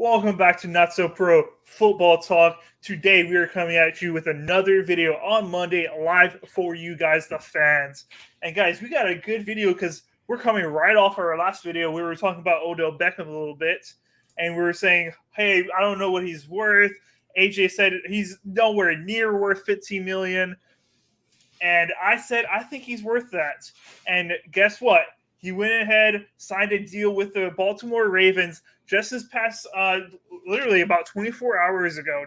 Welcome back to Not So Pro Football Talk. Today we are coming at you with another video on Monday live for you guys, the fans. And guys, we got a good video because we're coming right off our last video. We were talking about Odell Beckham a little bit, and we were saying, hey, I don't know what he's worth. AJ said he's nowhere near worth $15 million. And I said, I think he's worth that. And guess what? He went ahead, signed a deal with the Baltimore Ravens just this past, literally about 24 hours ago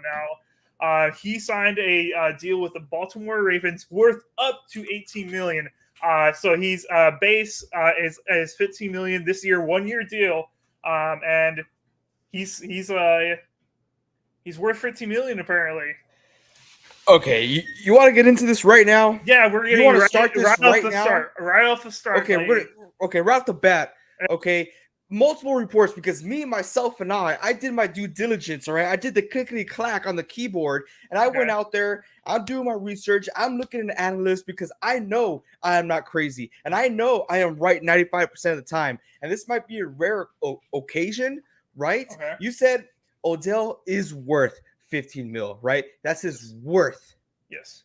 now. He signed a deal with the Baltimore Ravens worth up to $18 million. So he's base is $15 million this year, 1 year deal, and he's worth $15 million apparently. Okay, you want to get into this right now? Yeah, we're getting right off the start. Okay, right off the bat. Okay, multiple reports because me, myself, and I did my due diligence. All right, I did the clickety clack on the keyboard, and I went out there. I'm doing my research. I'm looking at analysts because I know I am not crazy, and I know I am right 95% of the time. And this might be a rare occasion, right? Okay. You said Odell is worth 15 mil, right? That's his worth. Yes.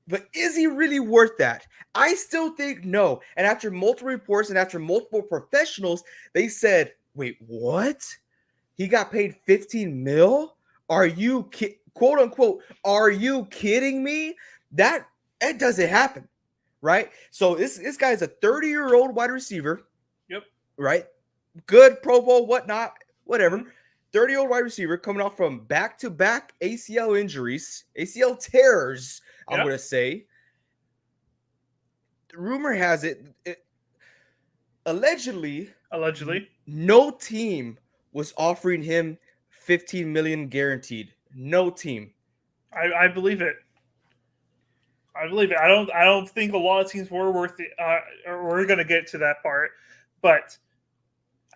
But is he really worth that? I still think no. And after multiple reports and after multiple professionals, they said, wait, what? He got paid 15 mil? Are you, quote unquote, are you kidding me? That doesn't happen, right? So this guy's a 30-year-old wide receiver. Yep. Right? Good Pro Bowl, whatnot, whatever. Mm-hmm. 30-year-old wide receiver coming off from back-to-back ACL injuries, ACL tears, I'm going to say. The rumor has it, allegedly, no team was offering him $15 million guaranteed. No team. I believe it. I don't think a lot of teams were worth it. We're going to get to that part, but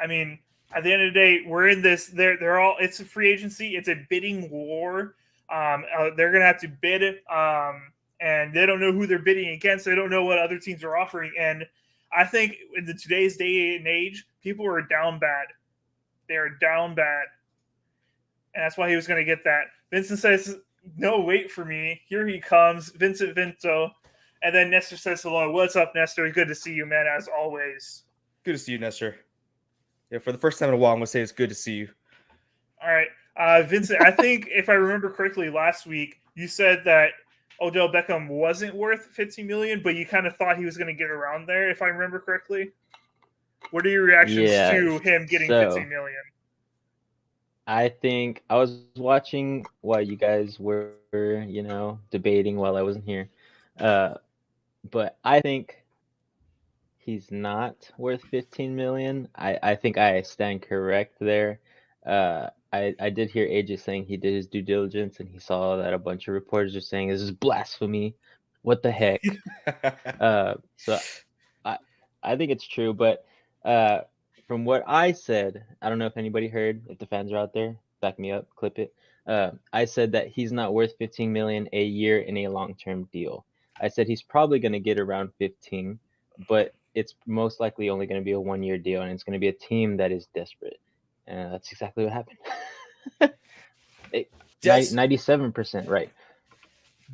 I mean, at the end of the day, we're in this. They're all. It's a free agency. It's a bidding war. They're gonna have to bid, and they don't know who they're bidding against. They don't know what other teams are offering. And I think in today's day and age, people are down bad. They are down bad, and that's why he was gonna get that. Vincent says, "No, wait for me. Here he comes, Vincent Vinto." And then Nestor says hello. What's up, Nestor? Good to see you, man. As always. Good to see you, Nestor. Yeah, for the first time in a while, I'm going to say it's good to see you. All right. Vincent, I think if I remember correctly last week, you said that Odell Beckham wasn't worth $15 million, but you kind of thought he was going to get around there, if I remember correctly. What are your reactions to him getting $15 million? I think I was watching while you guys were, debating while I wasn't here. But I think he's not worth 15 million. I think I stand correct there. I did hear AJ saying he did his due diligence and he saw that a bunch of reporters are saying this is blasphemy. What the heck? So I think it's true, but from what I said, I don't know if anybody heard, if the fans are out there, back me up, clip it. I said that he's not worth 15 million a year in a long-term deal. I said he's probably going to get around 15, but it's most likely only going to be a 1 year deal, and it's going to be a team that is desperate. And that's exactly what happened. 97% right.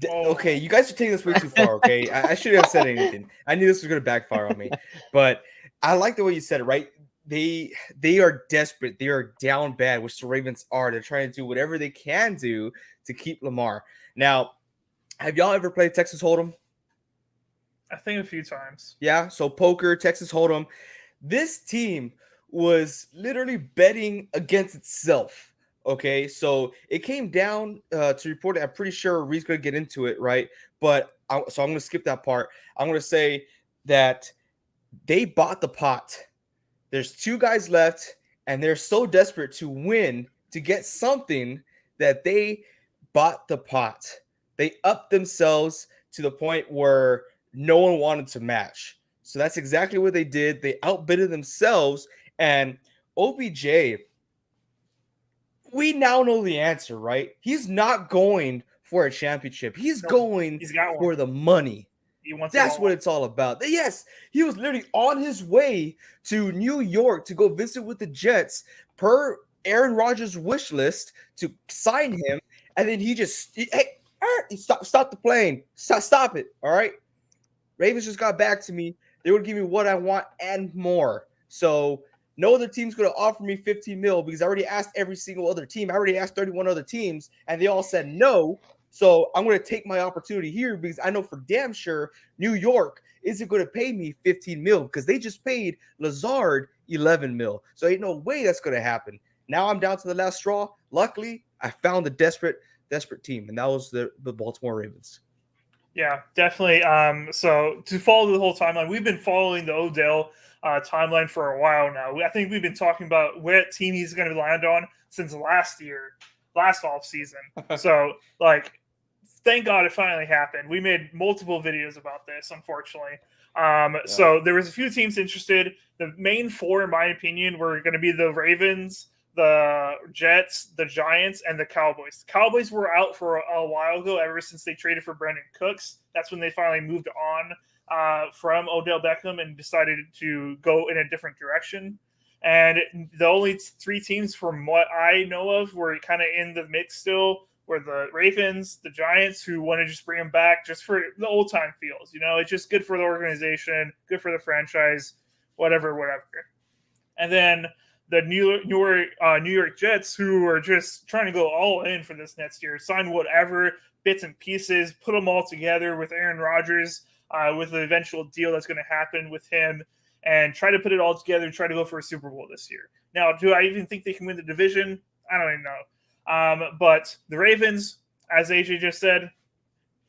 Okay, you guys are taking this way too far, okay? I shouldn't have said anything. I knew this was going to backfire on me. But I like the way you said it, right? They are desperate. They are down bad, which the Ravens are. They're trying to do whatever they can do to keep Lamar. Now, have y'all ever played Texas Hold'em? I think a few times. Yeah, so poker, Texas Hold'em. This team was literally betting against itself, okay? So it came down to report it. I'm pretty sure Reed's going to get into it, right? But so I'm going to skip that part. I'm going to say that they bought the pot. There's 2 guys left, and they're so desperate to win, to get something, that they bought the pot. They upped themselves to the point where no one wanted to match. So that's exactly what they did. They outbidded themselves. And OBJ, we now know the answer, right? He's not going for a championship. He's going for the money. That's what it's all about. Yes, he was literally on his way to New York to go visit with the Jets. Per Aaron Rodgers' wish list to sign him, and then stop the plane, stop it, all right. Ravens just got back to me. They would give me what I want and more. So no other team's going to offer me 15 mil because I already asked every single other team. I already asked 31 other teams, and they all said no. So I'm going to take my opportunity here because I know for damn sure New York isn't going to pay me 15 mil because they just paid Lazard 11 mil. So ain't no way that's going to happen. Now I'm down to the last straw. Luckily, I found the desperate team, and that was the Baltimore Ravens. Yeah, definitely. So to follow the whole timeline, we've been following the Odell timeline for a while now. I think we've been talking about what team he's going to land on since last off season. So, like, thank God it finally happened. We made multiple videos about this, unfortunately. So there was a few teams interested. The main four, in my opinion, were going to be the Ravens, the Jets, the Giants, and the Cowboys. The Cowboys were out for a while ago, ever since they traded for Brandon Cooks. That's when they finally moved on from Odell Beckham and decided to go in a different direction. And the only three teams, from what I know of, were kind of in the mix still, were the Ravens, the Giants, who want to just bring him back just for the old time feels. You know, it's just good for the organization, good for the franchise, whatever. And then the New York Jets, who are just trying to go all in for this next year, sign whatever bits and pieces, put them all together with Aaron Rodgers, with the eventual deal that's going to happen with him, and try to put it all together, try to go for a Super Bowl this year. Now, do I even think they can win the division? I don't even know. But the Ravens, as AJ just said,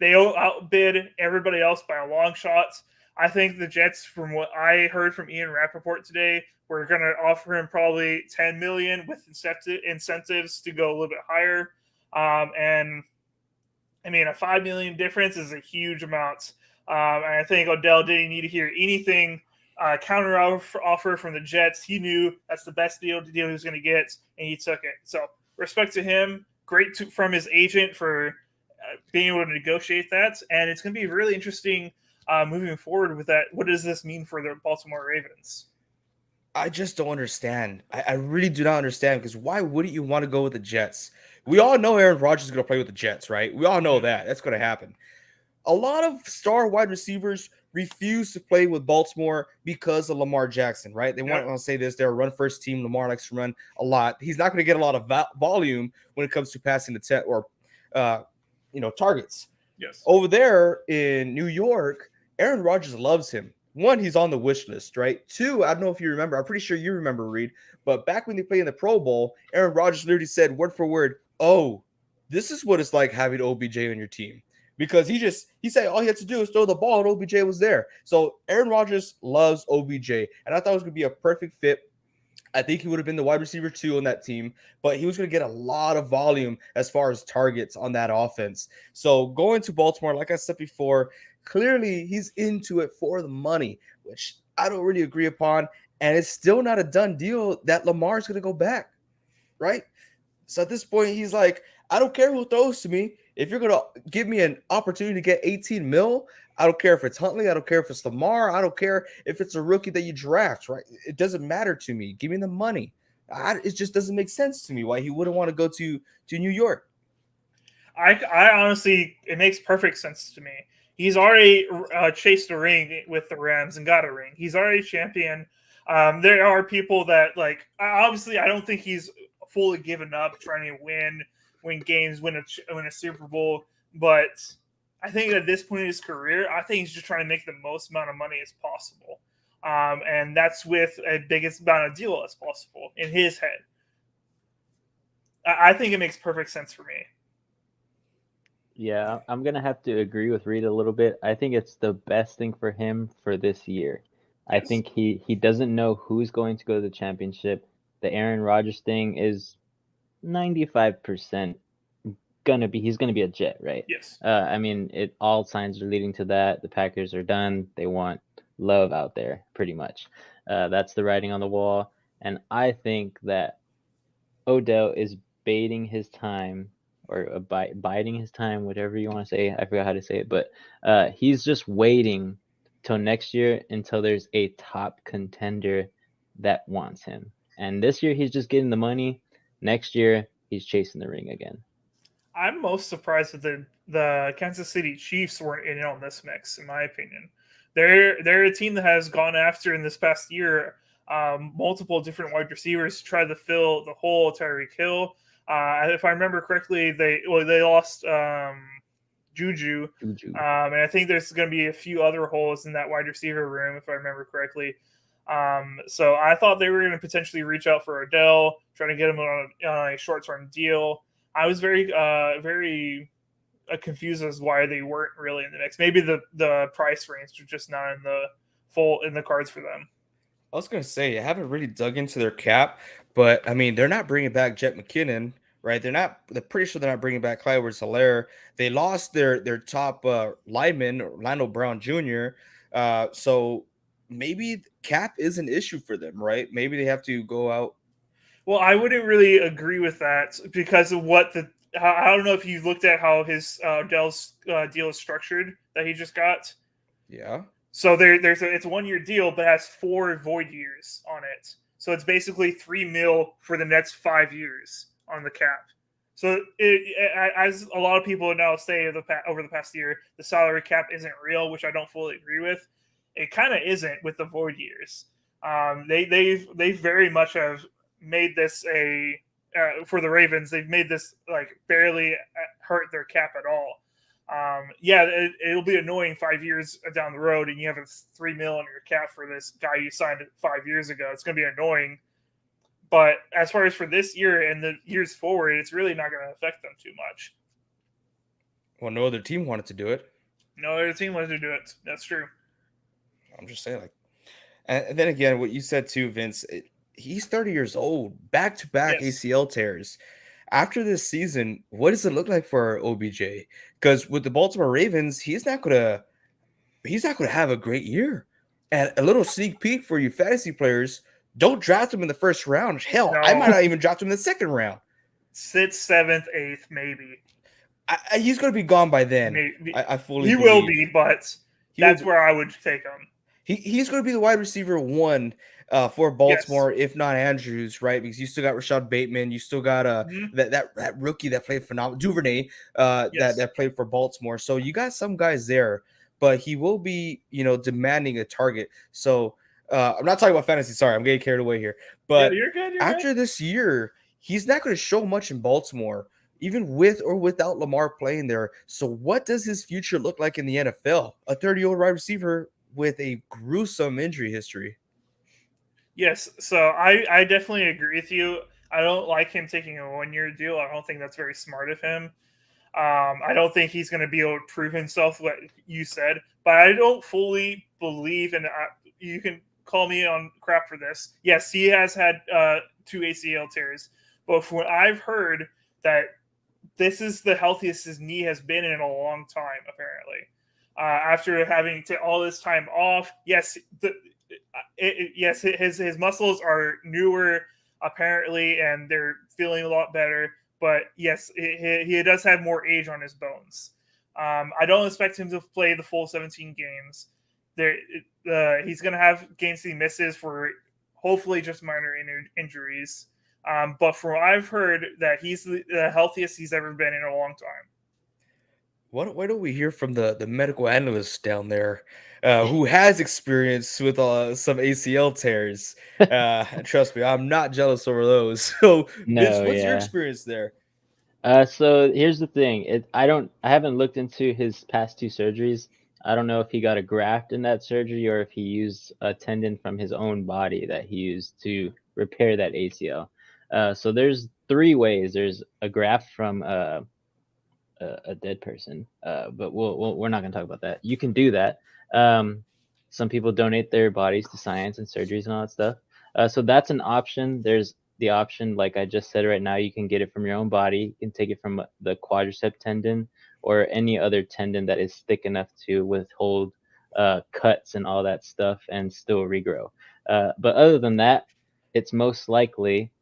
they outbid everybody else by a long shot. I think the Jets, from what I heard from Ian Rappaport today, we're going to offer him probably $10 million with incentives to go a little bit higher. And I mean, a $5 million difference is a huge amount. And I think Odell didn't need to hear anything counter offer from the Jets. He knew that's the best deal he was going to get, and he took it. So respect to him. Great from his agent for being able to negotiate that. And it's going to be really interesting moving forward with that. What does this mean for the Baltimore Ravens? I just don't understand. I really do not understand, because why wouldn't you want to go with the Jets? We all know Aaron Rodgers is going to play with the Jets, right? We all know that. That's going to happen. A lot of star wide receivers refuse to play with Baltimore because of Lamar Jackson, right? They want to say this. They're a run-first team. Lamar likes to run a lot. He's not going to get a lot of volume when it comes to passing the targets. Yes. Over there in New York, Aaron Rodgers loves him. One, he's on the wish list, right? Two, I don't know if you remember. I'm pretty sure you remember, Reed. But back when they played in the Pro Bowl, Aaron Rodgers literally said word for word, "Oh, this is what it's like having OBJ on your team." Because he said all he had to do was throw the ball and OBJ was there. So Aaron Rodgers loves OBJ. And I thought it was going to be a perfect fit. I think he would have been the wide receiver 2 on that team, but he was going to get a lot of volume as far as targets on that offense. So going to Baltimore, like I said before, clearly he's into it for the money, which I don't really agree upon. And it's still not a done deal that Lamar's going to go back, right? So at this point, he's like, I don't care who throws to me. If you're going to give me an opportunity to get 18 mil, I don't care if it's Huntley. I don't care if it's Lamar. I don't care if it's a rookie that you draft, right? It doesn't matter to me. Give me the money. It just doesn't make sense to me why he wouldn't want to go to New York. I honestly, it makes perfect sense to me. He's already chased a ring with the Rams and got a ring. He's already champion. There are people that, like, obviously, I don't think he's fully given up trying to win games, win a Super Bowl. But I think at this point in his career, I think he's just trying to make the most amount of money as possible. And that's with a biggest amount of deal as possible in his head. I think it makes perfect sense for me. Yeah, I'm going to have to agree with Reed a little bit. I think it's the best thing for him for this year. Yes. I think he doesn't know who's going to go to the championship. The Aaron Rodgers thing is 95% he's gonna be a Jet, right? Yes. I mean, all signs are leading to that. The Packers are done. They want love out there, pretty much. That's the writing on the wall. And I think that Odell is biding his time, or biding his time, whatever you want to say. I forgot how to say it, but he's just waiting till next year until there's a top contender that wants him. And this year he's just getting the money. Next year, he's chasing the ring again. I'm most surprised that the Kansas City Chiefs weren't in on this mix, in my opinion. They're a team that has gone after in this past year multiple different wide receivers to try to fill the hole Tyreek Hill. If I remember correctly, they lost Juju, Juju. and I think there's going to be a few other holes in that wide receiver room if I remember correctly. So I thought they were going to potentially reach out for Odell, trying to get him on a short-term deal. I was very confused as why they weren't really in the mix. Maybe the price range was just not in the cards for them. I was gonna say I haven't really dug into their cap, but I mean they're not bringing back Jet McKinnon, right? They're not. They're pretty sure they're not bringing back Clyde Hilaire. They lost their top lineman, Orlando Brown Jr. So maybe cap is an issue for them, right? Maybe they have to go out. Well, I wouldn't really agree with that because of what I don't know if you looked at how his Dell's deal is structured that he just got. Yeah. So it's a 1 year deal, but has 4 void years on it. So it's basically $3 million for the next 5 years on the cap. So as a lot of people now say over the past year, the salary cap isn't real, which I don't fully agree with. It kind of isn't with the void years. They very much have made this for the Ravens. They've made this like barely hurt their cap at all. It'll be annoying 5 years down the road, and you have a $3 million on your cap for this guy you signed 5 years ago. It's going to be annoying. But as far as for this year and the years forward, it's really not going to affect them too much. Well, no other team wanted to do it. No other team wanted to do it. That's true. I'm just saying, like, and then again, what you said too, Vince. He's 30 years old, back-to-back ACL tears. After this season, what does it look like for OBJ? Because with the Baltimore Ravens, he's not gonna have a great year. And a little sneak peek for you fantasy players: don't draft him in the first round. Hell, I might not even draft him in the second round. 6th, 7th, 8th, maybe. He's gonna be gone by then. Maybe. I fully. He will be, but that's where I would take him. He's going to be the wide receiver 1 for Baltimore, if not Andrews, right? Because you still got Rashad Bateman, you still got that rookie that played phenomenal, Duvernay, that played for Baltimore. So you got some guys there, but he will be, demanding a target. So I'm not talking about fantasy. Sorry, I'm getting carried away here. But you're good. After this year, he's not going to show much in Baltimore, even with or without Lamar playing there. So what does his future look like in the NFL? A 30-year-old wide receiver with a gruesome injury history. Yes, so I definitely agree with you. I don't like him taking a 1 year deal. I don't think that's very smart of him. I don't think he's going to be able to prove himself, what you said, but I don't fully believe, and you can call me on crap for this. Yes, he has had 2 ACL tears, but from what I've heard, that this is the healthiest his knee has been in a long time, apparently. After having all this time off, yes, his muscles are newer apparently, and they're feeling a lot better. But yes, he does have more age on his bones. I don't expect him to play the full 17 games. He's going to have games he misses for hopefully just minor injuries. But from what I've heard, that he's the healthiest he's ever been in a long time. Why don't we hear from the medical analyst down there who has experience with some ACL tears? Trust me, I'm not jealous over those. So, Vince, what's your experience there? So here's the thing. I haven't looked into his past 2 surgeries. I don't know if he got a graft in that surgery or if he used a tendon from his own body that he used to repair that ACL. So there's 3 ways. There's a graft from a dead person, but we're not going to talk about that. You can do that. Some people donate their bodies to science and surgeries and all that stuff. So that's an option. There's the option, like I just said right now, you can get it from your own body. You can take it from the quadricep tendon or any other tendon that is thick enough to withhold cuts and all that stuff and still regrow. But other than that, it's most likely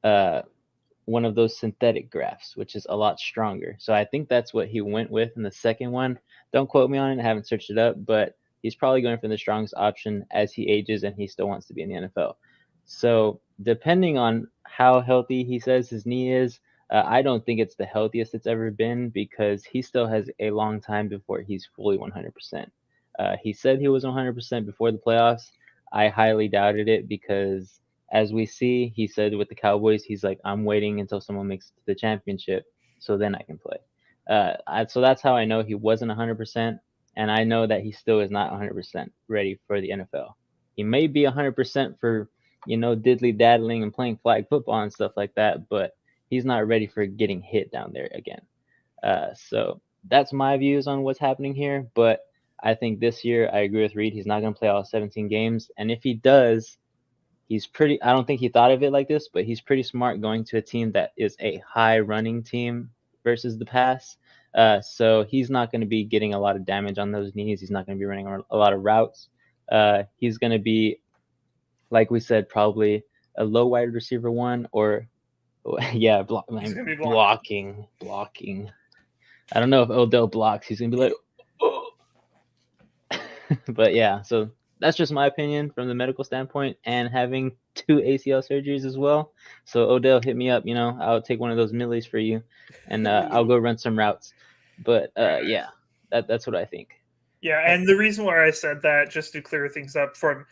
one of those synthetic grafts, which is a lot stronger. So I think that's what he went with in the second one. Don't quote me on it. I haven't searched it up, but he's probably going for the strongest option as he ages and he still wants to be in the NFL. So depending on how healthy he says his knee is, I don't think it's the healthiest it's ever been because he still has a long time before he's fully 100%. He said he was 100% before the playoffs. I highly doubted it because, as we see, he said with the Cowboys, he's like, I'm waiting until someone makes it to the championship so then I can play. So that's how I know he wasn't 100%, and I know that he still is not 100% ready for the NFL. He may be 100% for diddly daddling and playing flag football and stuff like that, but he's not ready for getting hit down there again. So that's my views on what's happening here. But I think this year, I agree with Reed. He's not going to play all 17 games. And if he does, I don't think he thought of it like this, but he's pretty smart going to a team that is a high running team versus the pass. So he's not going to be getting a lot of damage on those knees. He's not going to be running a lot of routes. He's going to be, like we said, probably a low wide receiver one or yeah, He's gonna be blocking. blocking. I don't know if Odell blocks. He's gonna be like, oh. But yeah, so that's just my opinion from the medical standpoint, and having 2 ACL surgeries as well. So Odell, hit me up. I'll take one of those millies for you, and I'll go run some routes. But yeah, that's what I think. Yeah, and the reason why I said that, just to clear things up, from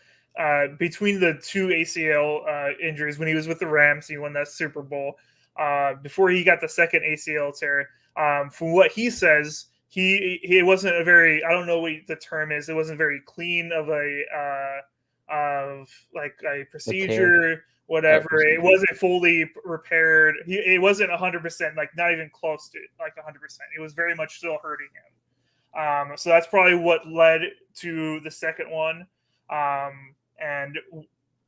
between the 2 ACL injuries when he was with the Rams, he won that Super Bowl. Before he got the second ACL tear, from what he says, he wasn't a very, I don't know what the term is. It wasn't very clean of a procedure, whatever. It wasn't fully repaired. It wasn't 100%, like not even close to like 100%. It was very much still hurting him. So that's probably what led to the second one. And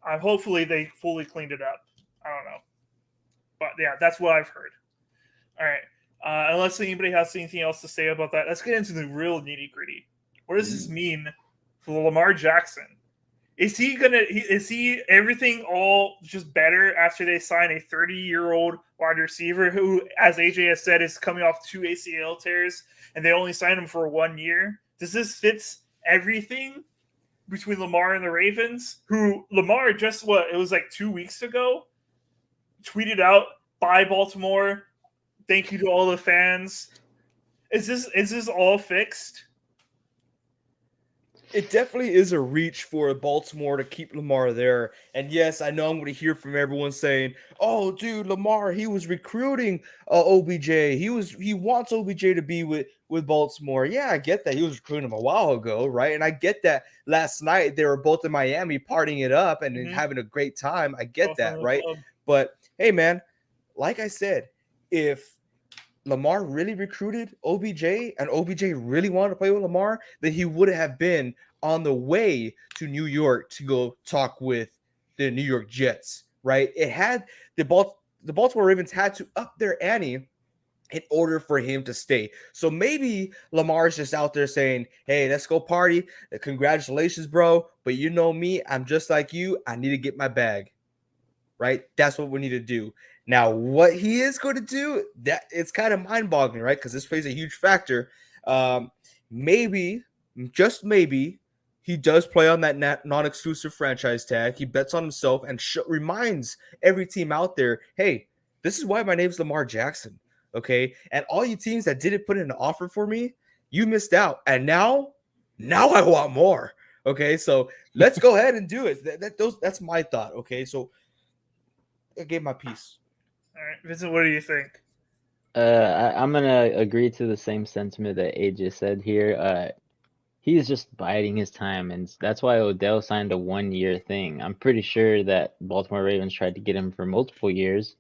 hopefully they fully cleaned it up. I don't know. But yeah, that's what I've heard. All right. Unless anybody has anything else to say about that, let's get into the real nitty gritty. What does this mean for Lamar Jackson? Is he everything all just better after they sign a 30-year-old wide receiver who, as AJ has said, is coming off 2 ACL tears and they only signed him for 1 year? Does this fits everything between Lamar and the Ravens? Who Lamar just it was like 2 weeks ago tweeted out, "Bye Baltimore. Thank you to all the fans." Is this all fixed? It definitely is a reach for Baltimore to keep Lamar there. And yes, I know I'm going to hear from everyone saying, "Oh, dude, Lamar, he was recruiting OBJ. He wants OBJ to be with Baltimore." Yeah, I get that. He was recruiting him a while ago, right? And I get that last night they were both in Miami partying it up and having a great time. I get that, right? But hey, man, like I said, if Lamar really recruited OBJ and OBJ really wanted to play with Lamar, then he would have been on the way to New York to go talk with the New York Jets, right? It had the Baltimore Ravens had to up their ante in order for him to stay. So maybe Lamar's just out there saying, "Hey, let's go party. Congratulations, bro. But you know me, I'm just like you. I need to get my bag." Right? That's what we need to do. Now, what he is going to do, that it's kind of mind-boggling, right? Because this plays a huge factor. Maybe, just maybe, he does play on that non-exclusive franchise tag. He bets on himself and reminds every team out there, "Hey, this is why my name's Lamar Jackson." Okay, and all you teams that didn't put in an offer for me, you missed out, and now I want more. Okay, so let's go ahead and do it. That's my thought. Okay, so I gave my piece. All right, Vincent, what do you think? I'm gonna agree to the same sentiment that AJ said here. He's just biding his time, and that's why Odell signed a 1-year thing. I'm pretty sure that Baltimore Ravens tried to get him for multiple years,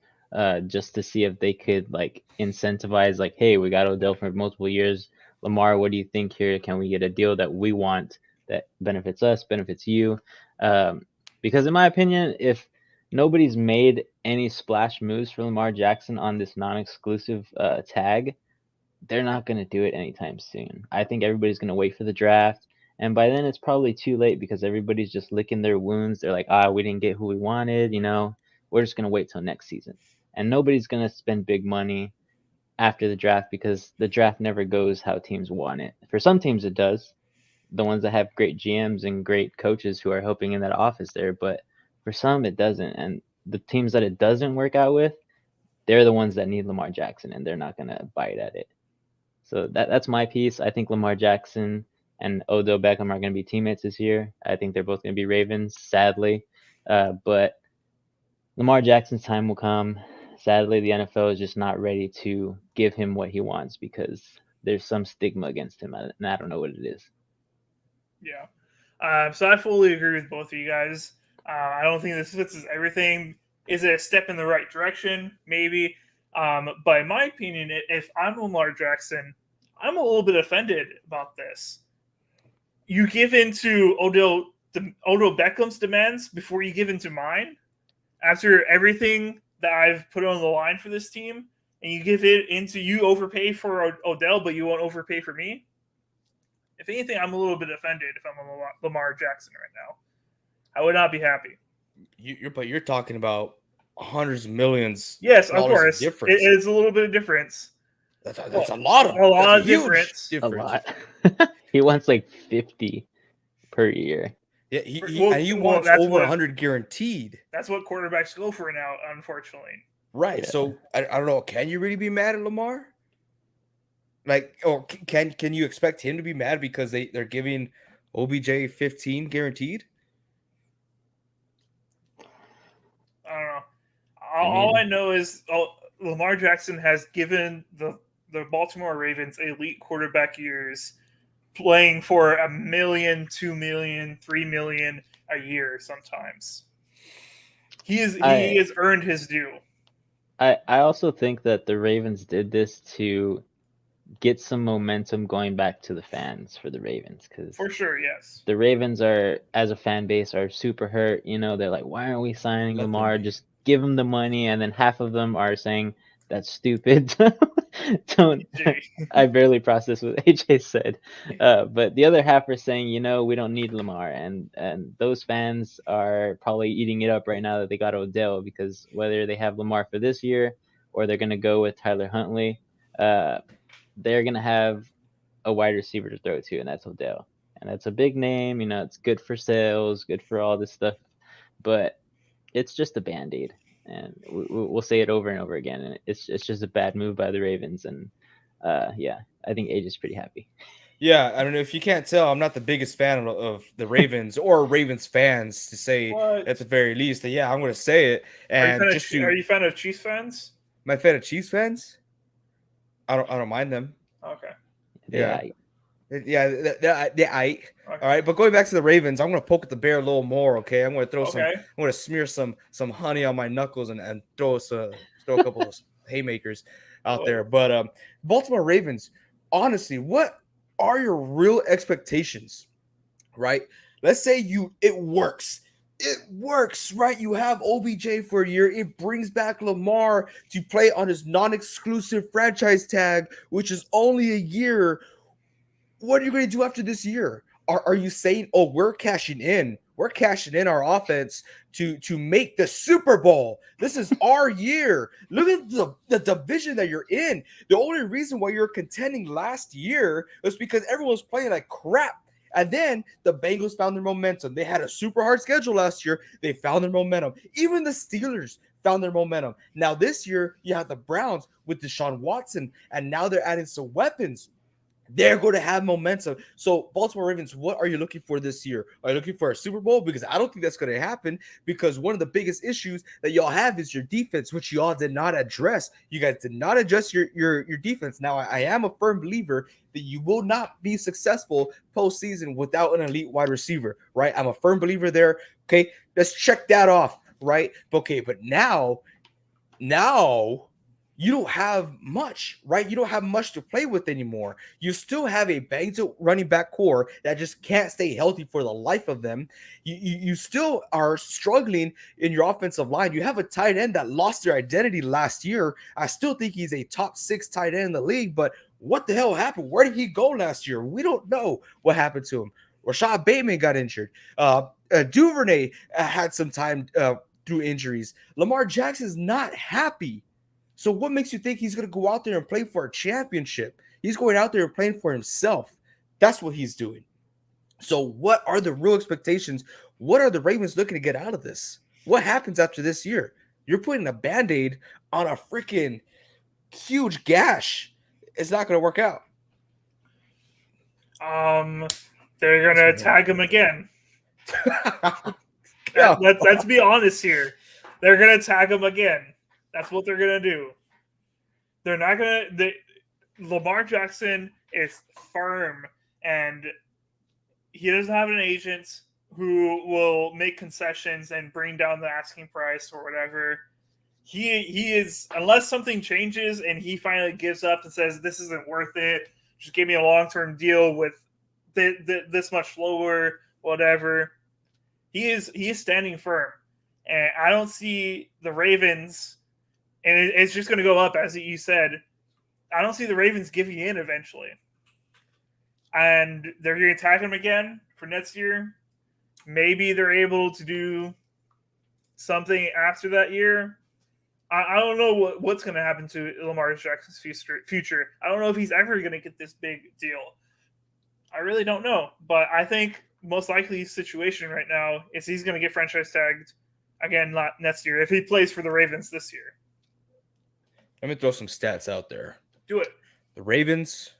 just to see if they could like incentivize, like, "Hey, we got Odell for multiple years. Lamar, what do you think here? Can we get a deal that we want that benefits us, benefits you?" Because in my opinion, if nobody's made any splash moves for Lamar Jackson on this non-exclusive tag, they're not going to do it anytime soon. I think everybody's going to wait for the draft. And by then, it's probably too late because everybody's just licking their wounds. They're like, we didn't get who we wanted. We're just going to wait till next season. And nobody's going to spend big money after the draft because the draft never goes how teams want it. For some teams, it does. The ones that have great GMs and great coaches who are helping in that office there. But for some it doesn't, and the teams that it doesn't work out with, they're the ones that need Lamar Jackson, and they're not gonna bite at it. So that's my piece. I think Lamar Jackson and Odell Beckham are going to be teammates this year. I think they're both going to be Ravens, sadly. But Lamar Jackson's time will come. Sadly, the NFL is just not ready to give him what he wants because there's some stigma against him, and I don't know what it is. Yeah. So I fully agree with both of you guys. I don't think this fixes everything. Is it a step in the right direction? Maybe. But in my opinion, if I'm Lamar Jackson, I'm a little bit offended about this. You give in to Odell Beckham's demands before you give in to mine. After everything that I've put on the line for this team, and you give it into you overpay for Odell, but you won't overpay for me. If anything, I'm a little bit offended if I'm Lamar Jackson right now. I would not be happy. But you're talking about hundreds of millions. Yes, of course. It difference. is a little bit of difference. That's a lot of difference. A lot. He wants like 50 per year. Yeah, he wants over 100 guaranteed. That's what quarterbacks go for now, unfortunately. Right. Yeah. So I don't know. Can you really be mad at Lamar? Like, or can you expect him to be mad because they're giving OBJ 15 guaranteed? I don't know. All I know is Lamar Jackson has given the Baltimore Ravens elite quarterback years, playing for $1 million, $2 million, $3 million a year sometimes. He has earned his due. I also think that the Ravens did this to get some momentum going back to the fans for the Ravens, because for sure, yes, the Ravens are, as a fan base, are super hurt. You know, they're like, why aren't we signing Lamar? Just give him the money. And then half of them are saying that's stupid. Don't. I barely processed what AJ said, but the other half are saying, you know, we don't need Lamar, and those fans are probably eating it up right now that they got Odell, because whether they have Lamar for this year or they're gonna go with Tyler Huntley, they're going to have a wide receiver to throw to, and that's Odell. And that's a big name. You know, it's good for sales, good for all this stuff. But it's just a Band-Aid. And we'll say it over and over again. And it's just a bad move by the Ravens. And, yeah, I think AJ's pretty happy. Yeah, I don't know if you can't tell, I'm not the biggest fan of the Ravens or Ravens fans, to say at the very least. And yeah, I'm going to say it. And are you a fan of Chiefs fans? My fan of Chiefs fans? I don't mind them. Okay. Yeah. Okay. All right, but going back to the Ravens, I'm going to poke at the bear a little more. Okay, I'm going to I'm going to smear some honey on my knuckles and throw a couple of haymakers out there. But Baltimore Ravens, honestly, what are your real expectations? Right? Let's say it works. It works, right? You have OBJ for a year. It brings back Lamar to play on his non-exclusive franchise tag, which is only a year. What are you going to do after this year? Are you saying, oh, we're cashing in our offense to make the Super Bowl? This is our year. Look at the division that you're in. The only reason why you're contending last year was because everyone was playing like crap. And then the Bengals found their momentum. They had a super hard schedule last year. They found their momentum. Even the Steelers found their momentum. Now this year, you have the Browns with Deshaun Watson, and now they're adding some weapons. They're going to have momentum. So, Baltimore Ravens, what are you looking for this year? Are you looking for a Super Bowl? Because I don't think that's going to happen, because one of the biggest issues that y'all have is your defense, which y'all did not address. You guys did not adjust your defense. Now, I am a firm believer that you will not be successful postseason without an elite wide receiver, right? I'm a firm believer there. Okay, let's check that off, right? Okay, but now you don't have much, right? You don't have much to play with anymore. You still have a banged-up running back core that just can't stay healthy for the life of them. You still are struggling in your offensive line. You have a tight end that lost their identity last year. I still think he's a top 6 tight end in the league, but what the hell happened? Where did he go last year? We don't know what happened to him. Rashad Bateman got injured. Duvernay had some time through injuries. Lamar Jackson's not happy. So what makes you think he's going to go out there and play for a championship? He's going out there and playing for himself. That's what he's doing. So what are the real expectations? What are the Ravens looking to get out of this? What happens after this year? You're putting a band-aid on a freaking huge gash. It's not going to work out. They're gonna tag him again. Let's be honest here. They're gonna tag him again. That's what they're gonna do. They're not gonna. Lamar Jackson is firm, and he doesn't have an agent who will make concessions and bring down the asking price or whatever. He is, unless something changes and he finally gives up and says this isn't worth it, just give me a long-term deal with this much lower, whatever. He is standing firm, and I don't see the Ravens, and it's just going to go up as you said. I don't see the Ravens giving in eventually, and they're going to attack him again for next year. Maybe they're able to do something after that year. I don't know what's going to happen to Lamar Jackson's future. I don't know if he's ever going to get this big deal. I really don't know. But I think most likely situation right now is he's going to get franchise tagged again next year if he plays for the Ravens this year. Let me throw some stats out there. Do it. The Ravens,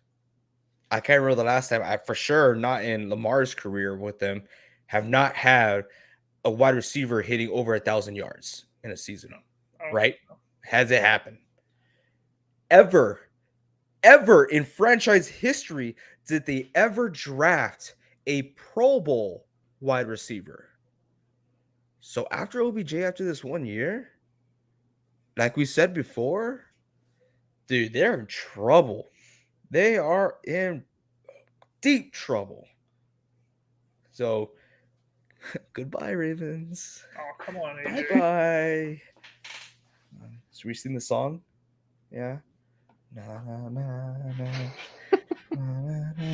I can't remember the last time, for sure not in Lamar's career with them, have not had a wide receiver hitting over 1,000 yards in a season. Right? Has it happened? Ever in franchise history did they ever draft a Pro Bowl wide receiver? So after OBJ, after this 1 year, like we said before, dude, they're in trouble. They are in deep trouble. So goodbye, Ravens. Oh, come on, AJ. Bye-bye. So we sing the song? Yeah. Na, na, na, na, na, na.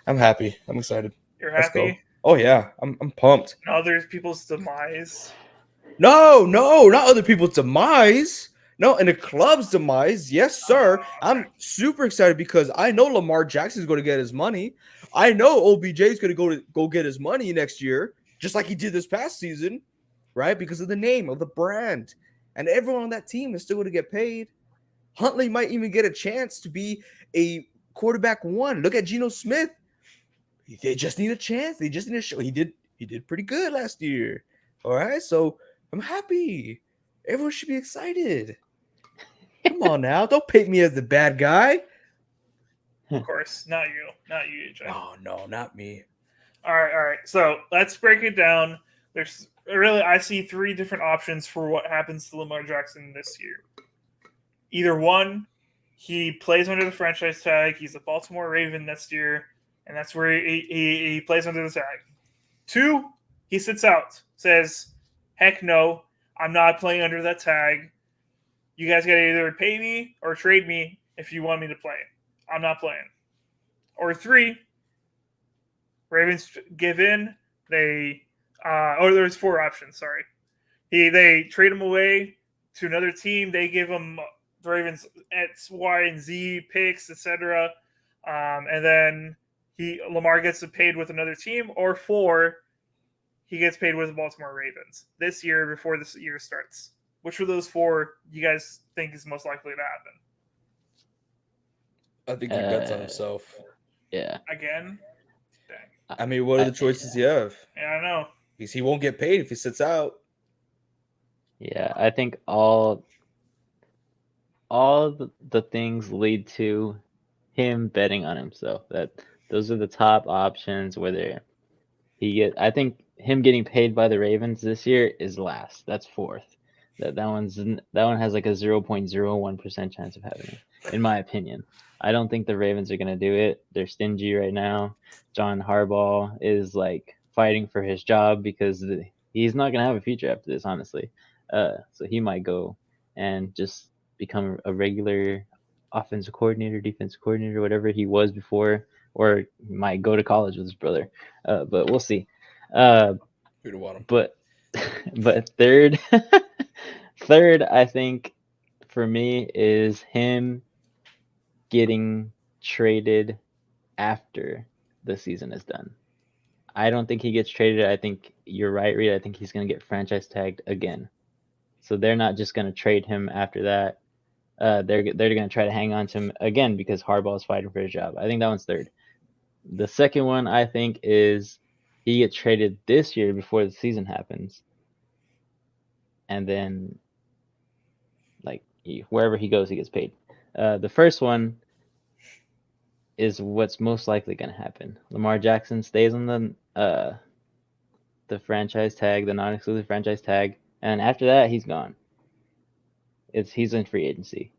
I'm happy. I'm excited. You're Let's happy? go. Oh yeah, I'm pumped. Other people's demise. No, not other people's demise. No, in the club's demise. Yes, sir. I'm super excited because I know Lamar Jackson's going to get his money. I know OBJ is going to go get his money next year, just like he did this past season, right? Because of the name of the brand. And everyone on that team is still going to get paid. Huntley might even get a chance to be a quarterback one. Look at Geno Smith. They just need a chance. They just need to show. He did pretty good last year. All right, so I'm happy. Everyone should be excited. Come on now, don't paint me as the bad guy. Of course, not you, AJ. Oh no, not me. All right. So let's break it down. There's really, I see three different options for what happens to Lamar Jackson this year. Either one, he plays under the franchise tag. He's a Baltimore Raven next year, and that's where he plays under the tag. Two, he sits out, says, heck no, I'm not playing under that tag. You guys got to either pay me or trade me if you want me to play. I'm not playing. Or three, Ravens give in. There's four options, sorry. They trade him away to another team. They give him the Ravens X, Y, and Z picks, etc. And then Lamar gets paid with another team. Or four, he gets paid with the Baltimore Ravens this year before this year starts. Which of those four you guys think is most likely to happen? I think he bets on himself. Yeah. Again? Dang. I mean, what are the choices you have? Yeah, I know. Because he won't get paid if he sits out. Yeah, I think all the things lead to him betting on himself. That those are the top options. Whether I think him getting paid by the Ravens this year is last. That's fourth. That one has like a 0.01% chance of happening, in my opinion. I don't think the Ravens are gonna do it. They're stingy right now. John Harbaugh is like fighting for his job because he's not gonna have a future after this, honestly. So he might go and just become a regular offensive coordinator, defensive coordinator, whatever he was before, or he might go to college with his brother. But we'll see. Who'd want him? But third, I think for me is him getting traded after the season is done. I don't think he gets traded. I think you're right, Reed. I think he's going to get franchise tagged again. So they're not just going to trade him after that. They're going to try to hang on to him again because Harbaugh's fighting for his job. I think that one's third. The second one I think is he gets traded this year before the season happens, and then like wherever he goes, he gets paid. The first one is what's most likely going to happen. Lamar Jackson stays on the franchise tag, the non-exclusive franchise tag, and after that, he's gone. He's in free agency.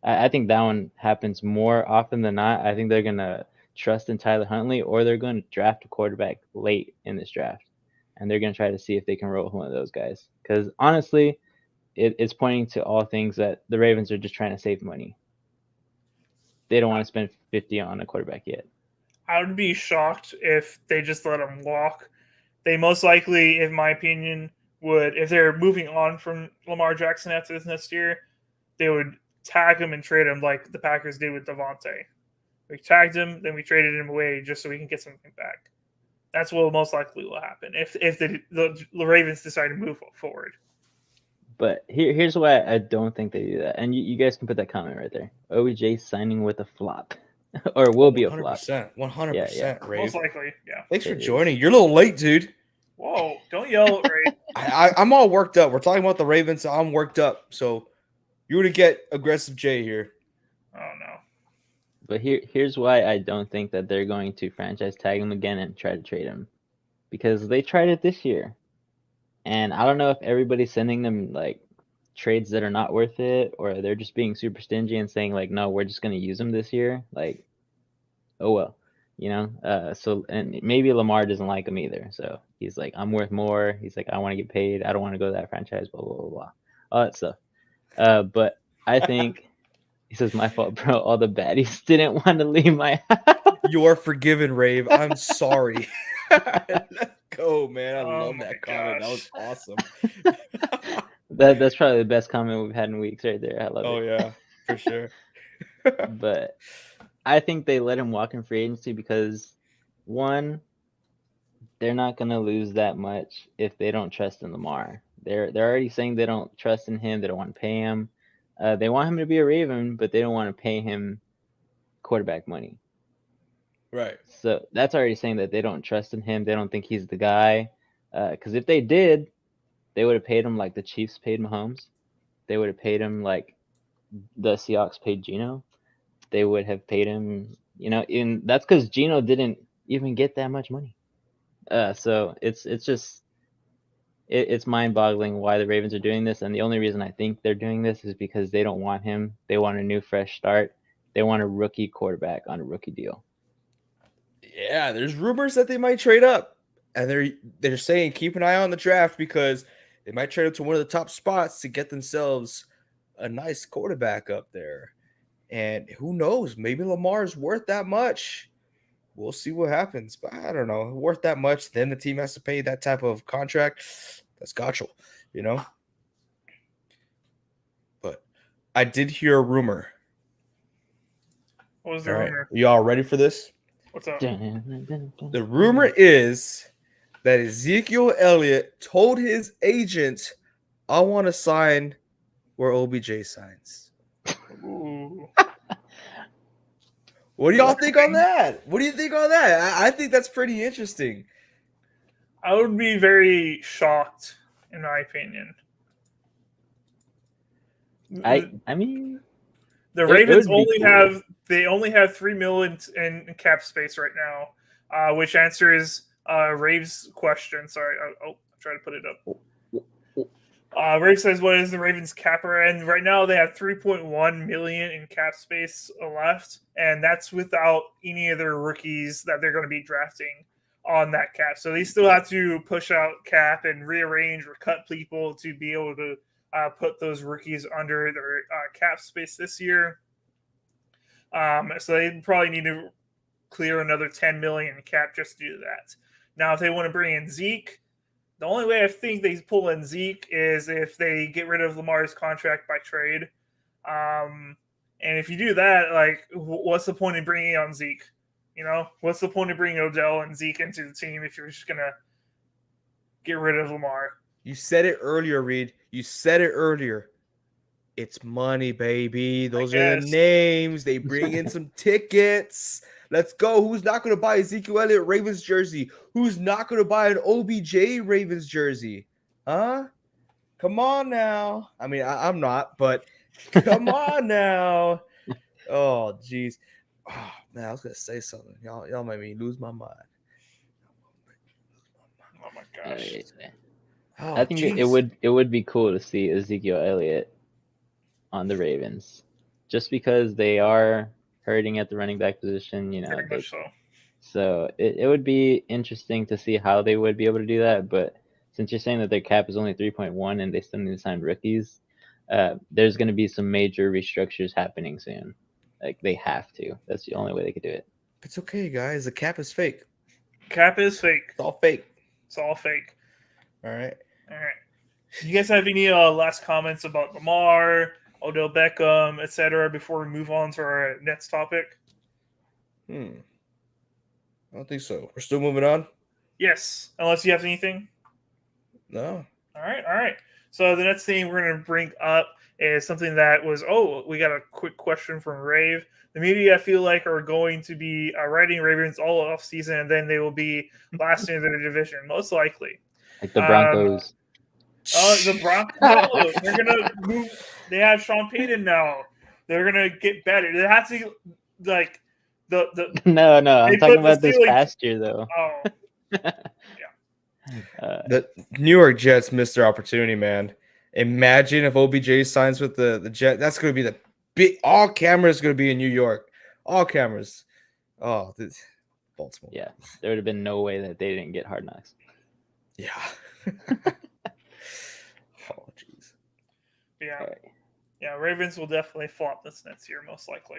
I think that one happens more often than not. I think they're gonna trust in Tyler Huntley, or they're going to draft a quarterback late in this draft, and they're gonna try to see if they can roll with one of those guys. Because honestly, it's pointing to all things that the Ravens are just trying to save money. They don't want to spend 50 on a quarterback yet. I would be shocked if they just let him walk. They most likely, in my opinion, would, if they're moving on from Lamar Jackson after this next year, they would tag him and trade him like the Packers did with Devontae. We tagged him, then we traded him away just so we can get something back. That's what most likely will happen if the Ravens decide to move forward. But here's why I don't think they do that. And you guys can put that comment right there. OBJ signing with a flop. Or will be a flop. 100%, Ray. Most likely, yeah. Thanks for joining. You're a little late, dude. Whoa, don't yell, Ray. I'm all worked up. We're talking about the Ravens, so I'm worked up. So you were to get aggressive Jay here. Oh, no. But here's why I don't think that they're going to franchise tag him again and try to trade him. Because they tried it this year. And I don't know if everybody's sending them like trades that are not worth it, or they're just being super stingy and saying like, no, we're just going to use them this year. Like, oh well, you know. So and maybe Lamar doesn't like him either. So he's like, I'm worth more. He's like, I want to get paid. I don't want to go to that franchise. Blah blah blah blah. All that stuff. But I think he says my fault, bro. All the baddies didn't want to leave my house. You're forgiven, Rave. I'm sorry. Let's go, man. I love that comment. That was awesome. That's probably the best comment we've had in weeks right there. I love it. Oh, yeah, for sure. But I think they let him walk in free agency because, one, they're not going to lose that much if they don't trust in Lamar. They're already saying they don't trust in him. They don't want to pay him. They want him to be a Raven, but they don't want to pay him quarterback money. Right. So that's already saying that they don't trust in him. They don't think he's the guy. Because if they did, they would have paid him like the Chiefs paid Mahomes. They would have paid him like the Seahawks paid Geno. They would have paid him, you know, that's because Geno didn't even get that much money. So it's mind-boggling why the Ravens are doing this, and the only reason I think they're doing this is because they don't want him. They want a new, fresh start. They want a rookie quarterback on a rookie deal. Yeah, there's rumors that they might trade up, and they're saying keep an eye on the draft because they might trade up to one of the top spots to get themselves a nice quarterback up there. And who knows? Maybe Lamar's worth that much. We'll see what happens, but I don't know. Worth that much, then the team has to pay that type of contract. That's gotcha, you know? But I did hear a rumor. What was the rumor? You all ready for this? What's up? The rumor is that Ezekiel Elliott told his agent, I want to sign where OBJ signs. Ooh. What do y'all think on that? What do you think on that? I think that's pretty interesting. I would be very shocked, in my opinion. I mean, the Ravens only have $3 million in cap space right now, which answers Rave's question. Sorry, I'll try to put it up. Rave says, "What is the Ravens capper?" And right now they have $3.1 million in cap space left, and that's without any of their rookies that they're going to be drafting on that cap. So they still have to push out cap and rearrange or cut people to be able to put those rookies under their cap space this year. So they probably need to clear another $10 million in cap just to do that. Now, if they want to bring in Zeke, the only way I think they pull in Zeke is if they get rid of Lamar's contract by trade. And if you do that, like, what's the point in bringing on Zeke? You know, what's the point of bringing Odell and Zeke into the team if you're just gonna get rid of Lamar? You said it earlier, Reed. You said it earlier. It's money, baby. Those are the guess. names. They bring in some tickets. Let's go. Who's not going to buy Ezekiel Elliott Ravens jersey? Who's not going to buy an OBJ Ravens jersey? Huh? Come on now. I mean, I'm not, but come on now. Oh, jeez. Oh, man, I was going to say something. Y'all made me lose my mind. Oh my gosh. Oh, I think it would be cool to see Ezekiel Elliott on the Ravens, just because they are hurting at the running back position. You know, Very much so. So it would be interesting to see how they would be able to do that. But since you're saying that their cap is only 3.1 and they still need to sign rookies, there's going to be some major restructures happening soon. Like they have to. That's the only way they could do it. It's okay, guys. The cap is fake. Cap is fake. It's all fake. It's all fake. All right. All right. You guys have any last comments about Lamar, Odell Beckham, etc. before we move on to our next topic? I don't think so. We're still moving on? Yes, unless you have anything. No. All right. So the next thing we're going to bring up is something that was, we got a quick question from Rave. The media, I feel like, are going to be writing Ravens all off season, and then they will be last in their division, most likely. Like the Broncos. The Broncos, no, they're going to move. They have Sean Payton now. They're going to get better. They have to, like, No, I'm talking about this past year, though. Oh, the New York Jets missed their opportunity, man. Imagine if OBJ signs with the Jets. That's going to be the big. All cameras going to be in New York. All cameras. Oh, Baltimore. Yeah, there would have been no way that they didn't get Hard Knocks. Yeah. Oh, jeez. Yeah. All right. Yeah, Ravens will definitely flop this next year, most likely.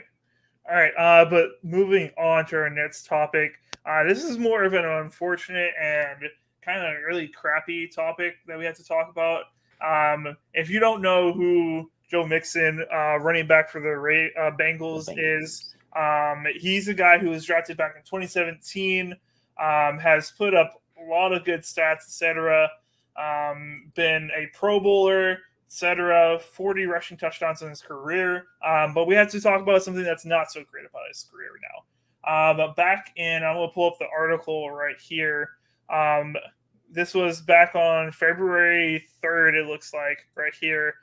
All right, but moving on to our next topic. This is more of an unfortunate and kind of really crappy topic that we have to talk about. If you don't know who Joe Mixon, running back for the Bengals, is, he's a guy who was drafted back in 2017, has put up a lot of good stats, etc. Been a Pro Bowler, etc. 40 rushing touchdowns in his career. But we have to talk about something that's not so great about his career now. But back in, I'm going to pull up the article right here. This was back on February 3rd, it looks like, right here.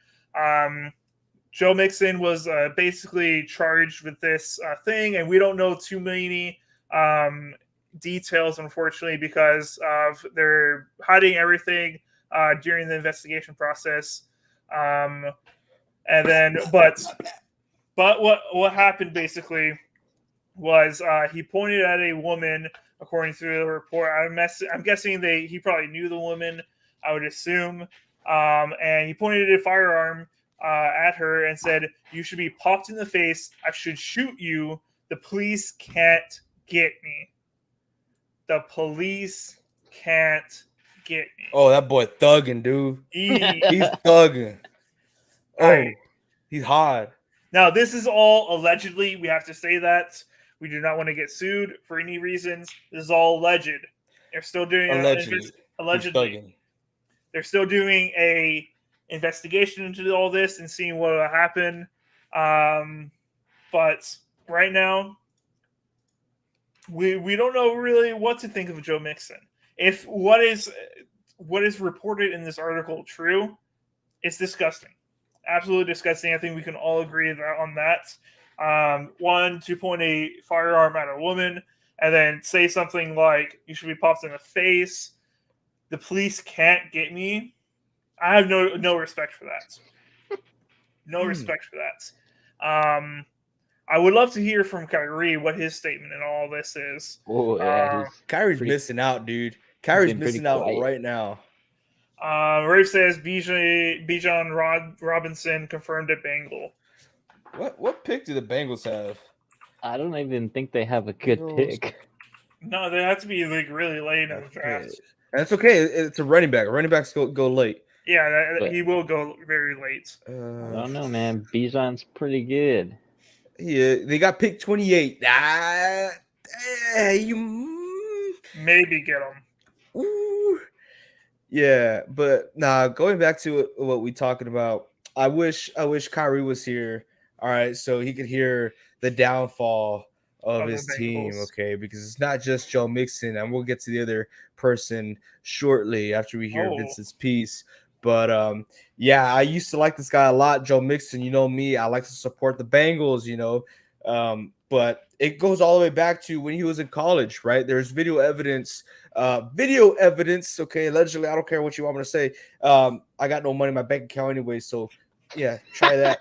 Joe Mixon was basically charged with this thing, and we don't know too many details, unfortunately, because they're hiding everything during the investigation process. And then, but what happened basically was he pointed at a woman, according to the report. I'm guessing he probably knew the woman, I would assume. And he pointed a firearm at her and said, "You should be popped in the face. I should shoot you. The police can't get me. The police can't get me." Oh, that boy thugging, dude. He's thugging. Oh, Right. He's hard. Now, this is all allegedly. We have to say that. We do not want to get sued for any reasons. This is all alleged. They're still doing allegedly. They're still doing a investigation into all this and seeing what will happen. But right now, we don't know really what to think of Joe Mixon. If what is reported in this article true, it's disgusting. Absolutely disgusting. I think we can all agree on that. To point a firearm at a woman and then say something like, "You should be popped in the face. The police can't get me." I have no respect for that. No respect for that. I would love to hear from Kyrie what his statement in all this is. Oh yeah, Kyrie's missing out, dude. Kyrie's missing out right now. Ray says Bijan Robinson confirmed at Bengal. What pick do the Bengals have? I don't even think they have a good pick. No, they have to be like really late in the draft. That's okay. It's a running back. Running backs go late. Yeah, he will go very late. I don't know, man. Bijan's pretty good. Yeah, they got pick 28. you Maybe get him. ooh, yeah, but nah. Going back to what we talking about, I wish Kyrie was here. All right, so he could hear the downfall of Of the his team. Bengals. Okay, because it's not just Joe Mixon, and we'll get to the other person shortly after we hear Oh, Vincent's piece. But yeah, I used to like this guy a lot, Joe Mixon. You know me, I like to support the Bengals. But it goes all the way back to when he was in college, right? There's video evidence. Okay, allegedly, I don't care what you want me to say. I got no money in my bank account anyway, so yeah, try that.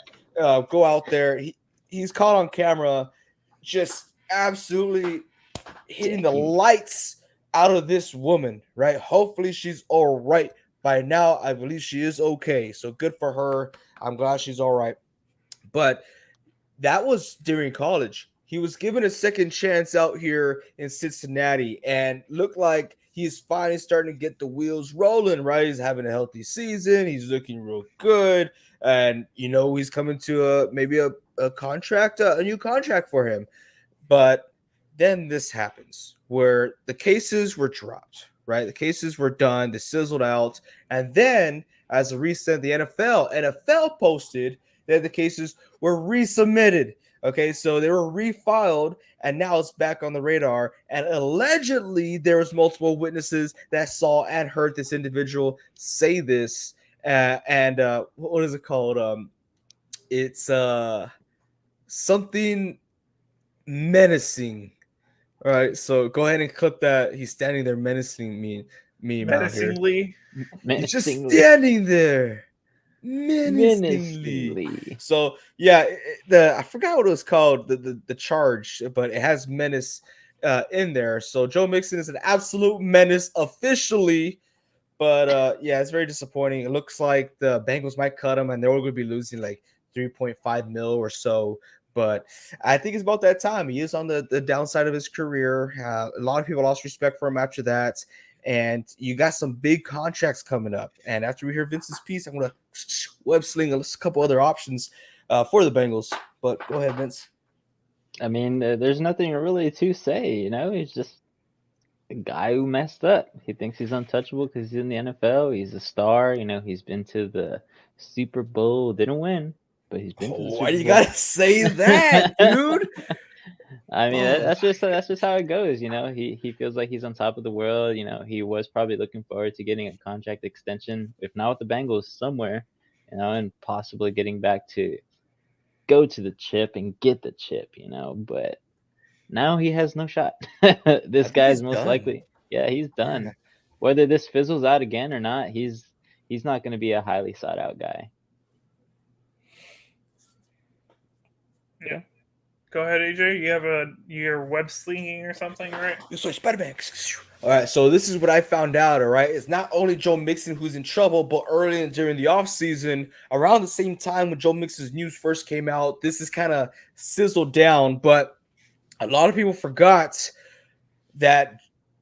Go out there. He's caught on camera, just absolutely hitting the Dang. lights out of this woman. Right? Hopefully, she's all right by now. I believe she is okay. So good for her. I'm glad she's all right. But that was during college. He was given a second chance out here in Cincinnati and looked like he's finally starting to get the wheels rolling, right? He's having a healthy season. He's looking real good. And, he's coming to maybe a contract, a new contract for him. But then this happens where the cases were dropped, right? The cases were done, they sizzled out. And then, as a recent, the NFL posted that the cases were resubmitted. Okay, so they were refiled, and now it's back on the radar. And allegedly, there was multiple witnesses that saw and heard this individual say this. And what is it called? It's something menacing. All right, so go ahead and clip that. He's standing there menacing me out here. menacingly. He's just Menacingly. standing there menacingly. Menacingly. So yeah, the I forgot what it was called, the charge, but it has menace in there. So Joe Mixon is an absolute menace officially. But yeah, it's very disappointing. It looks like the Bengals might cut him, and they're going to be losing like 3.5 mil or so. But I think it's about that time. He is on the downside of his career. A lot of people lost respect for him after that. And you got some big contracts coming up. And after we hear Vince's piece, I'm going to web sling a couple other options for the Bengals. But go ahead, Vince. I mean, there's nothing really to say. He's just a guy who messed up. He thinks he's untouchable because he's in the NFL. He's a star. He's been to the Super Bowl. Didn't win, but he's been to the Super Why do you Bowl. gotta say that, dude? I mean, Oh. that's just how it goes. He feels like he's on top of the world. He was probably looking forward to getting a contract extension, if not with the Bengals, somewhere. And possibly getting back to go to the chip and get the chip. But now he has no shot. This think guy's he's most done. likely, yeah, he's done. Yeah. Whether this fizzles out again or not, he's not going to be a highly sought out guy. Yeah. Go ahead, AJ. You have you're web slinging or something, right? So Spider-Man. All right, so this is what I found out. All right, it's not only Joe Mixon who's in trouble, but early during the offseason, around the same time when Joe Mixon's news first came out, this is kind of sizzled down. But a lot of people forgot that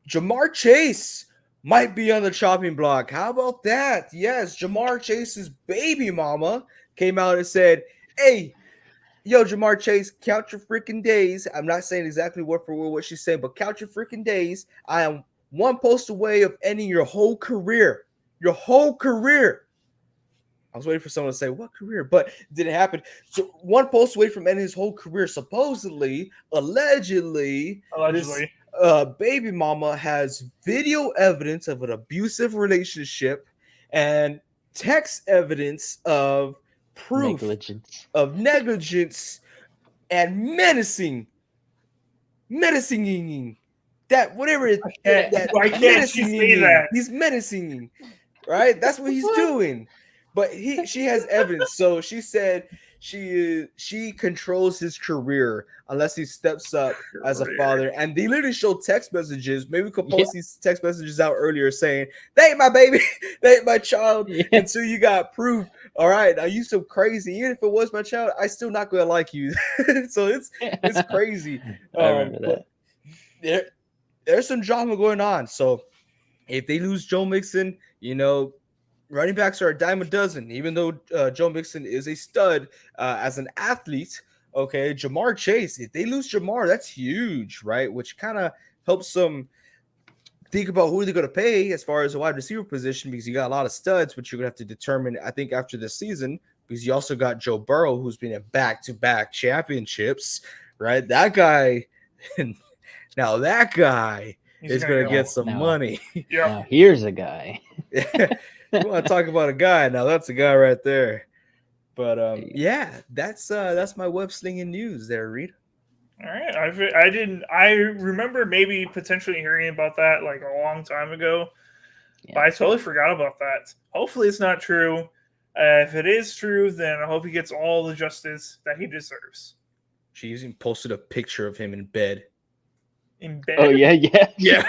Jamar Chase might be on the chopping block. How about that? Yes, Jamar Chase's baby mama came out and said, "Hey, yo, Jamar Chase, count your freaking days." I'm not saying exactly word for word what she said, but count your freaking days. I am one post away of ending your whole career. Your whole career. I was waiting for someone to say, what career? But it didn't happen. So one post away from ending his whole career, supposedly, allegedly, this baby mama has video evidence of an abusive relationship and text evidence of proof of negligence and menacing that whatever it why can't she say that? He's menacing, right? That's what he's doing. But she has evidence. So she said she controls his career unless he steps up as a father. And they literally show text messages. Maybe we could post these text messages out earlier saying, "They ain't my baby, they ain't my child." Until you got proof. All right, now you so crazy. Even if it was my child, I still not gonna like you. So it's crazy. I remember that. There's some drama going on. So if they lose Joe Mixon, running backs are a dime a dozen. Even though Joe Mixon is a stud as an athlete, Okay, Jamar Chase. If they lose Jamar, that's huge, right? Which kind of helps them think about who they're going to pay as far as a wide receiver position, because you got a lot of studs, which you're going to have to determine, I think, after this season, because you also got Joe Burrow, who's been in back-to-back championships, right? That guy, now that guy is going to get some money. Yeah. Now here's a guy. You want to talk about a guy? Now that's a guy right there. But yeah, that's my web slinging news there, Reed. All right, I remember maybe potentially hearing about that like a long time ago, but I totally forgot about that. Hopefully, it's not true. If it is true, then I hope he gets all the justice that he deserves. She even posted a picture of him in bed. In bed? Oh yeah. Yeah.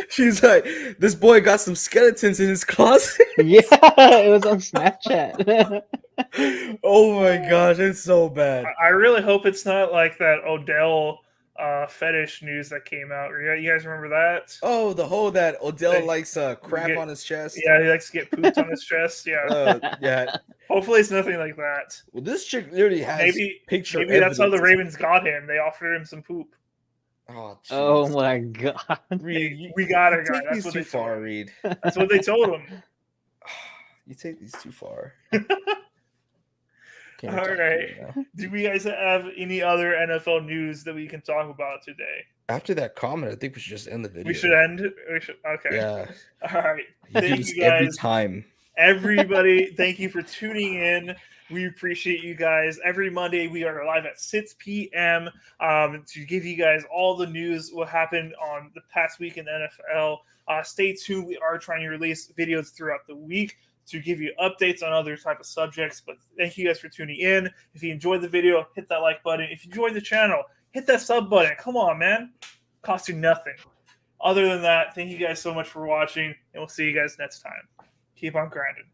She's like, this boy got some skeletons in his closet. Yeah, it was on Snapchat. Oh my gosh, it's so bad. I really hope it's not like that Odell fetish news that came out. You guys remember that? Oh, the whole that Odell likes crap on his chest. Yeah, he likes to get pooped on his chest. Yeah. Yeah. Hopefully it's nothing like that. Well, this chick literally has picture. Maybe that's how the Ravens got him. They offered him some poop. Oh, my God. Reed, we got a guy. Take these too far, Reed. That's what they told him. You take these too far. All right. Do we guys have any other NFL news that we can talk about today? After that comment, I think we should just end the video. We should end. Okay. Yeah. All right. Thank you guys. Every time. Everybody, thank you for tuning in. We appreciate you guys. Every Monday, we are live at 6 p.m. To give you guys all the news, what happened on the past week in the NFL. Stay tuned. We are trying to release videos throughout the week to give you updates on other type of subjects. But thank you guys for tuning in. If you enjoyed the video, hit that like button. If you enjoyed the channel, hit that sub button. Come on, man. Costs you nothing. Other than that, thank you guys so much for watching, and we'll see you guys next time. Keep on grinding.